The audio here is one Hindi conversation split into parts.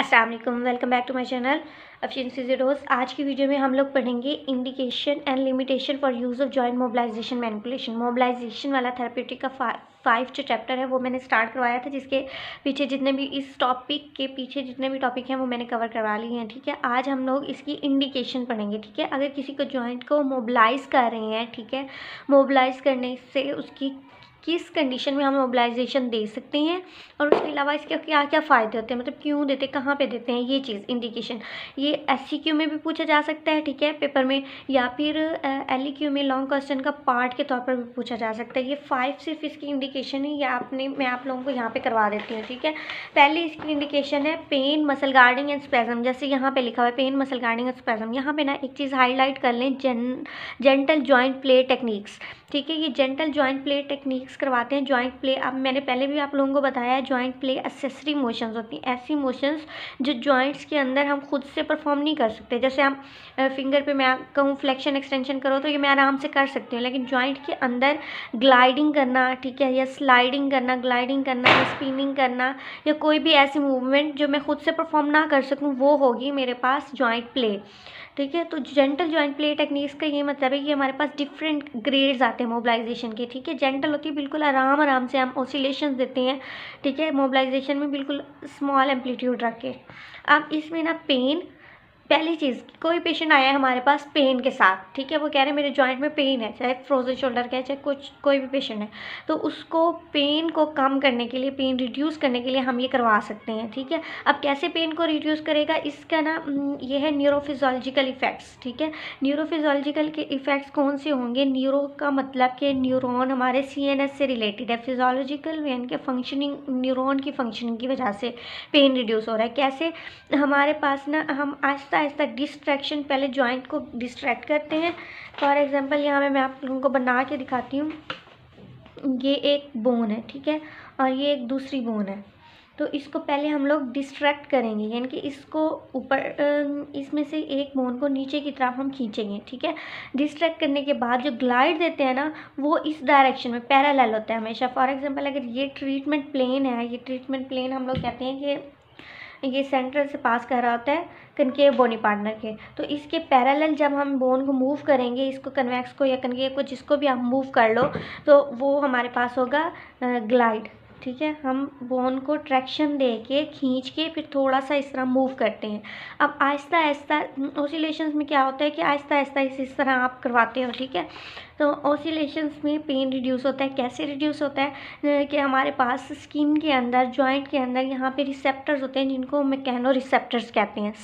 अस्सलाम वालेकुम, welcome back to my channel efficiency zeros. आज की वीडियो में हम लोग पढ़ेंगे indication and limitation for use of joint mobilization manipulation. Mobilization वाला थेरेप्यूटिक का 5 जो चैप्टर है वो मैंने स्टार्ट करवाया था, जिसके पीछे जितने भी इस टॉपिक के पीछे जितने भी टॉपिक हैं वो मैंने कवर करवा लिए हैं। ठीक है, आज हम लोग इसकी इंडिकेशन पढ़ेंगे। ठीक है, अगर किसी को जॉइंट को मोबिलाइज़ कर रहे हैं, ठीक है, मोबिलाइज़ करने से उसकी किस कंडीशन में हम मोबिलाइजेशन दे सकते हैं और उसके अलावा इसके क्या क्या फ़ायदे होते हैं, मतलब क्यों देते हैं, कहाँ पे देते हैं, ये चीज़ इंडिकेशन। ये एससीक्यू में भी पूछा जा सकता है, ठीक है, पेपर में, या फिर एलईक्यू में लॉन्ग क्वेश्चन का पार्ट के तौर पर भी पूछा जा सकता है। ये 5 सिर्फ इसकी इंडिकेशन है, या मैं आप लोगों को यहाँ पे करवा देती हूँ। ठीक है, पहले इसकी इंडिकेशन है pain, muscle guarding and spasm. जैसे यहाँ पे लिखा हुआ है pain, muscle guarding and spasm. यहाँ पे ना एक चीज़ हाईलाइट कर लें, जेंटल जॉइंट प्ले टेक्निक्स। ठीक है, ये जेंटल जॉइंट प्ले टेक्निक्स करवाते हैं। जॉइंट प्ले, अब मैंने पहले भी आप लोगों को बताया है, जॉइंट प्ले एक्सेसरी मोशंस होती हैं, ऐसी मोशंस जो जॉइंट्स के अंदर हम खुद से परफॉर्म नहीं कर सकते। जैसे हम फिंगर पे मैं कहूँ फ्लेक्शन एक्सटेंशन करो तो ये मैं आराम से कर सकती हूँ, लेकिन जॉइंट के अंदर ग्लाइडिंग करना, ठीक है, या स्लाइडिंग करना, ग्लाइडिंग करना या स्पिनिंग करना, या कोई भी ऐसी मूवमेंट जो मैं खुद से परफॉर्म ना कर सकूँ, वो होगी मेरे पास जॉइंट प्ले। ठीक है, तो जेंटल जॉइंट प्ले टेक्निक्स का ये मतलब है कि हमारे पास डिफरेंट ग्रेड्स आते हैं मोबिलाइजेशन के। ठीक है, जेंटल होती है बिल्कुल आराम से हम ऑसिलेशंस देते हैं। ठीक है, मोबिलाइजेशन में बिल्कुल स्मॉल एम्पलीट्यूड रख के। अब इसमें ना पेन, पहली चीज़, कोई पेशेंट आया है हमारे पास पेन के साथ, ठीक है, वो कह रहे हैं मेरे जॉइंट में पेन है, चाहे फ्रोजन शोल्डर का है, चाहे कोई भी पेशेंट है, तो उसको पेन को कम करने के लिए, पेन रिड्यूस करने के लिए हम ये करवा सकते हैं। ठीक है, अब कैसे पेन को रिड्यूस करेगा, इसका ना ये है न्यूरोफिजियोलॉजिकल इफ़ेक्ट्स। ठीक है, न्यूरोफिजियोलॉजिकल के इफ़ेक्ट्स कौन से होंगे? न्यूरो का मतलब कि न्यूरॉन हमारे सीएनएस से रिलेटेड है, फिजियोलॉजिकल यानी कि फंक्शनिंग, न्यूरॉन की फंक्शनिंग की वजह से पेन रिड्यूस हो रहा है। कैसे? हमारे पास ना हम आहिस्ता आहिस्ता डिस्ट्रैक्शन, पहले जॉइंट को डिस्ट्रैक्ट करते हैं। फॉर एग्जांपल यहाँ मैं आप लोगों को बना के दिखाती हूँ। ये एक बोन है, ठीक है, और ये एक दूसरी बोन है। तो इसको पहले हम लोग डिस्ट्रैक्ट करेंगे, यानी कि इसको ऊपर, इसमें से एक बोन को नीचे की तरफ हम खींचेंगे। ठीक है, डिस्ट्रैक्ट करने के बाद जो ग्लाइड देते हैं ना, वो इस डायरेक्शन में पैरेलल होता है हमेशा। फॉर एग्जांपल अगर ये ट्रीटमेंट प्लेन है, ये ट्रीटमेंट प्लेन हम लोग कहते हैं कि ये सेंटर से पास कर रहा होता है कनकेव बोनी पार्टनर के, तो इसके पैरेलल जब हम बोन को मूव करेंगे, इसको कन्वेक्स को या कनकेव को, जिसको भी आप मूव कर लो, तो वो हमारे पास होगा ग्लाइड। ठीक है, हम बोन को ट्रैक्शन दे के खींच के फिर थोड़ा सा इस तरह मूव करते हैं। अब आहिस्ता आहिस्ता ऑसिलेशंस में क्या होता है कि आहिस्ता आहिस्ता इस तरह आप करवाते हो। ठीक है, तो ऑसिलेशंस में पेन रिड्यूस होता है। कैसे रिड्यूस होता है कि हमारे पास स्किन के अंदर, जॉइंट के अंदर यहाँ पे रिसेप्टर्स होते हैं, जिनको मैकेनो रिसेप्टर्स कहते हैं।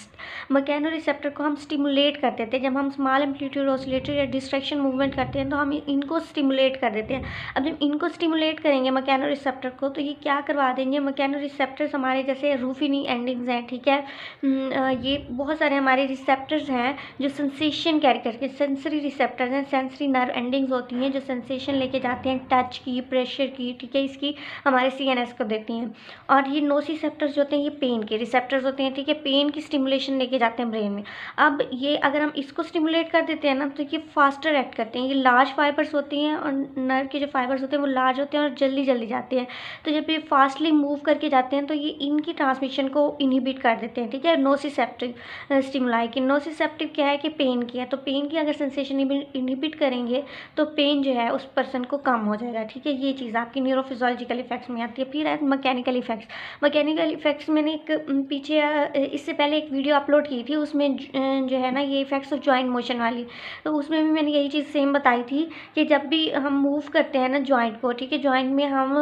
मैकेनो रिसेप्टर को हम स्टिमुलेट कर देते हैं। जब हम स्मॉल एम्पलीट्यूड ऑसिलेटर या डिस्ट्रैक्शन मूवमेंट करते हैं तो हम इनको स्टिमुलेट कर देते हैं। अब जब इनको स्टिमुलेट करेंगे मैकेनो रिसेप्टर को, तो ये क्या करवा देंगे, मैकेनो रिसेप्टर्स हमारे जैसे रूफिनी एंडिंग्स हैं। ठीक है, ये बहुत सारे हमारे रिसेप्टर्स हैं जो सेंसेशन कैरी करके, सेंसरी रिसेप्टर्स हैं, सेंसरी नर्व एंडिंग्स होती हैं जो सेंसेशन लेके जाते हैं, टच की, प्रेशर की, ठीक है, इसकी हमारे सीएनएस को देती हैं। और ये नोसिसेप्टर्स जो होते हैं ये पेन के रिसेप्टर्स होते हैं। ठीक है, पेन की स्टिमुलेशन लेके जाते हैं ब्रेन में। अब ये अगर हम इसको स्टिमुलेट कर देते हैं ना, तो ये फास्टर एक्ट करते हैं। ये लार्ज फाइबर्स होती हैं और नर्व के जो फाइबर्स होते हैं वो लार्ज होते हैं और जल्दी जल्दी जाते हैं। तो जब ये फास्टली मूव करके जाते हैं तो ये इनकी ट्रांसमिशन को इनहिबिट कर देते हैं। ठीक है, नोसिसेप्टिव स्टिमुलाई की, नोसिसेप्टिव क्या है कि पेन की है, तो पेन की अगर सेंसेशन इनहिबिट करेंगे तो पेन जो है उस पर्सन को कम हो जाएगा। ठीक है, ये चीज़ आपकी न्यूरोफिजियोलॉजिकल इफेक्ट्स में आती है। फिर है मैकेनिकल इफेक्ट्स। मैकेनिकल इफेक्ट्स मैंने एक पीछे इससे पहले एक वीडियो अपलोड की थी, उसमें जो है ना ये इफेक्ट्स ऑफ जॉइंट मोशन वाली, तो उसमें भी मैंने यही चीज़ सेम बताई थी कि जब भी हम मूव करते हैं ना जॉइंट को, ठीक है, जॉइंट में हम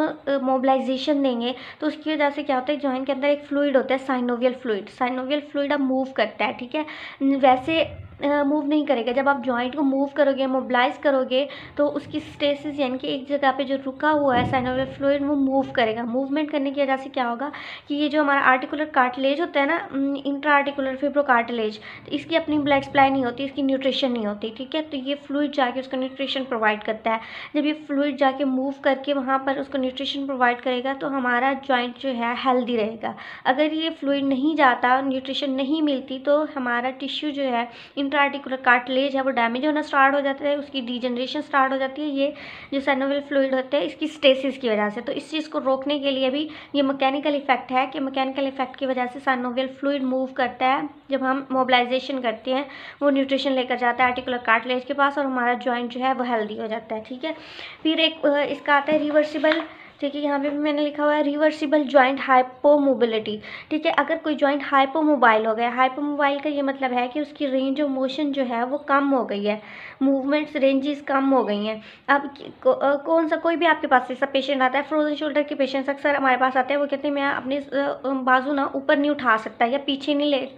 मोबिलाइजेशन देंगे तो उसकी वजह से क्या होता है, जॉइंट के अंदर एक फ्लूइड होता है साइनोवियल फ्लूइड। साइनोवियल फ्लूइड अब मूव करता है। ठीक है, वैसे मूव नहीं करेगा। जब आप जॉइंट को मूव करोगे, मोबिलाइज करोगे, तो उसकी स्टेसिस यानी कि एक जगह पे जो रुका हुआ है साइनोवियल फ्लूइड, वो मूव करेगा। मूवमेंट करने की वजह से क्या होगा कि ये जो हमारा आर्टिकुलर कार्टिलेज होता है ना, इंट्रा आर्टिकुलर फिब्रो कार्टिलेज, तो इसकी अपनी ब्लड सप्लाई नहीं होती, इसकी न्यूट्रिशन नहीं होती। ठीक है, तो ये फ्लूइड जाके उसको न्यूट्रिशन प्रोवाइड करता है। जब ये फ्लूइड जाके मूव करके वहाँ पर उसको न्यूट्रिशन प्रोवाइड करेगा तो हमारा जॉइंट जो है हेल्दी रहेगा। अगर ये फ्लूइड नहीं जाता, न्यूट्रिशन नहीं मिलती, तो हमारा टिश्यू जो है इंटर आर्टिकुलर कार्टिलेज है वो डैमेज होना स्टार्ट हो जाता है, उसकी डीजनरेशन स्टार्ट हो जाती है। ये जो साइनोवियल फ्लूइड होते हैं इसकी स्टेसिस की वजह से। तो इस चीज़ को रोकने के लिए भी ये मैकेनिकल इफेक्ट है कि मैकेनिकल इफेक्ट की वजह से साइनोवियल फ्लूइड मूव करता है। जब हम मोबिलाइजेशन करते हैं वो न्यूट्रिशन लेकर जाता है आर्टिकुलर कार्टिलेज के पास और हमारा जॉइंट जो है वो हेल्दी हो जाता है। ठीक है, फिर एक इसका आता है रिवर्सिबल। ठीक है, यहाँ पे भी मैंने लिखा हुआ है रिवर्सिबल जॉइंट हाइपोमोबिलिटी। ठीक है, अगर कोई जॉइंट हाइपोमोबाइल हो गया, हाइपोमोबाइल का ये मतलब है कि उसकी रेंज ऑफ मोशन जो है वो कम हो गई है, मूवमेंट्स रेंजेस कम हो गई हैं। अब कौन सा कोई भी आपके पास ऐसा पेशेंट आता है, फ्रोजन शोल्डर के पेशेंट्स अक्सर हमारे पास आते हैं, वो कहते हैं मैं अपने बाजू ना ऊपर नहीं उठा सकता या पीछे नहीं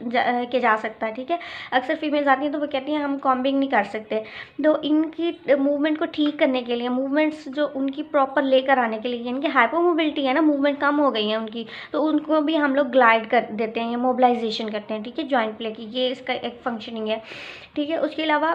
के जा सकता। ठीक है, अक्सर फीमेल्स आती हैं तो वो कहती हैं हम कॉम्बिंग नहीं कर सकते। तो इनकी मूवमेंट को ठीक करने के लिए, मूवमेंट्स जो उनकी प्रॉपर लेकर आने के लिए, इनकी हाइपोमोबिलिटी है ना, मूवमेंट कम हो गई है उनकी, तो उनको भी हम लोग ग्लाइड कर देते हैं, मोबिलाइजेशन करते हैं। ठीक है, जॉइंट प्ले की ये इसका एक फंक्शनिंग है। ठीक है, उसके अलावा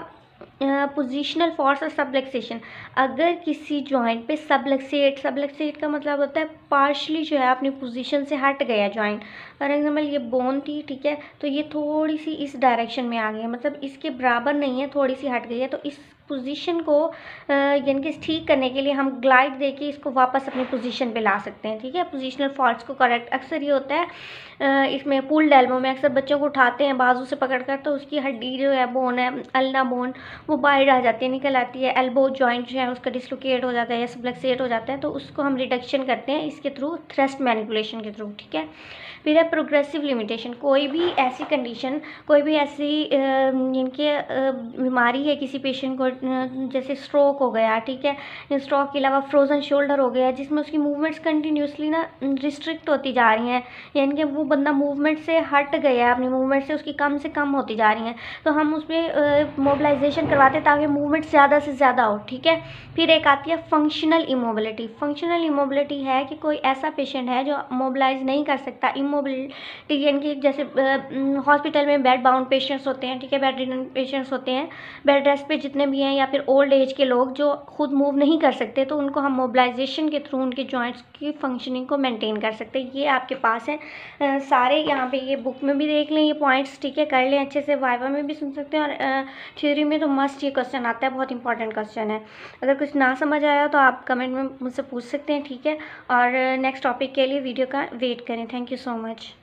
पोजिशनल फोर्स और सबलक्सेशन। अगर किसी जॉइंट पे सबलक्सेट का मतलब होता है पार्शली जो है अपनी पोजीशन से हट गया जॉइंट। फॉर एग्जांपल ये बोन थी, ठीक है, तो ये थोड़ी सी इस डायरेक्शन में आ गई है, मतलब इसके बराबर नहीं है, थोड़ी सी हट गई है। तो इस पोजीशन को यानी कि ठीक करने के लिए हम ग्लाइड देके इसको वापस अपनी पोजीशन पे ला सकते हैं। ठीक है, पोजीशनल फॉल्ट्स को करेक्ट अक्सर ये होता है इसमें पुल्ड एल्बो में अक्सर बच्चों को उठाते हैं बाजू से पकड़कर, तो उसकी हड्डी जो है बोन है अल्ना बोन वो बाहर आ जाती है, निकल आती है। एल्बो जॉइंट जो है उसका डिस्लोकेट हो जाता है या सबलक्सेट हो जाता है, तो उसको हम रिडक्शन करते हैं इसके थ्रू, थ्रस्ट मैनिपुलेशन के थ्रू। ठीक है, फिर है प्रोग्रेसिव लिमिटेशन। कोई भी ऐसी कंडीशन, कोई भी ऐसी इनके बीमारी है किसी पेशेंट को, जैसे स्ट्रोक हो गया, ठीक है, स्ट्रोक के अलावा फ्रोजन शोल्डर हो गया, जिसमें उसकी मूवमेंट्स कंटिन्यूसली ना रिस्ट्रिक्ट होती जा रही हैं, यानी कि वो बंदा मूवमेंट से हट गया है, अपनी मूवमेंट से उसकी कम से कम होती जा रही हैं, तो हम उसमें मोबिलाइजेशन करवाते हैं ताकि मूवमेंट ज़्यादा से ज़्यादा हो। ठीक है, फिर एक आती है फंक्शनल इमोबिलिटी। फंक्शनल इमोबिलिटी है कि कोई ऐसा पेशेंट है जो मोबिलाइज नहीं कर सकता, इमोबिलिटी यानी कि जैसे हॉस्पिटल में बेड बाउंड पेशेंट्स होते हैं, ठीक है, बेड रिडन पेशेंट्स होते हैं, बेड रेस्ट पे जितने भी हैं, या फिर ओल्ड एज के लोग जो खुद मूव नहीं कर सकते, तो उनको हम मोबिलाइजेशन के थ्रू उनके जॉइंट्स की फंक्शनिंग को मेंटेन कर सकते हैं। ये आपके पास है सारे, यहाँ पे ये बुक में भी देख लें ये पॉइंट्स, ठीक है, कर लें अच्छे से, वाइवा में भी सुन सकते हैं, और थ्योरी में तो मस्ट ये क्वेश्चन आता है, बहुत इंपॉर्टेंट क्वेश्चन है। अगर कुछ ना समझ आया तो आप कमेंट में मुझसे पूछ सकते हैं। ठीक है, और नेक्स्ट टॉपिक के लिए वीडियो का वेट करें। Thank you so much.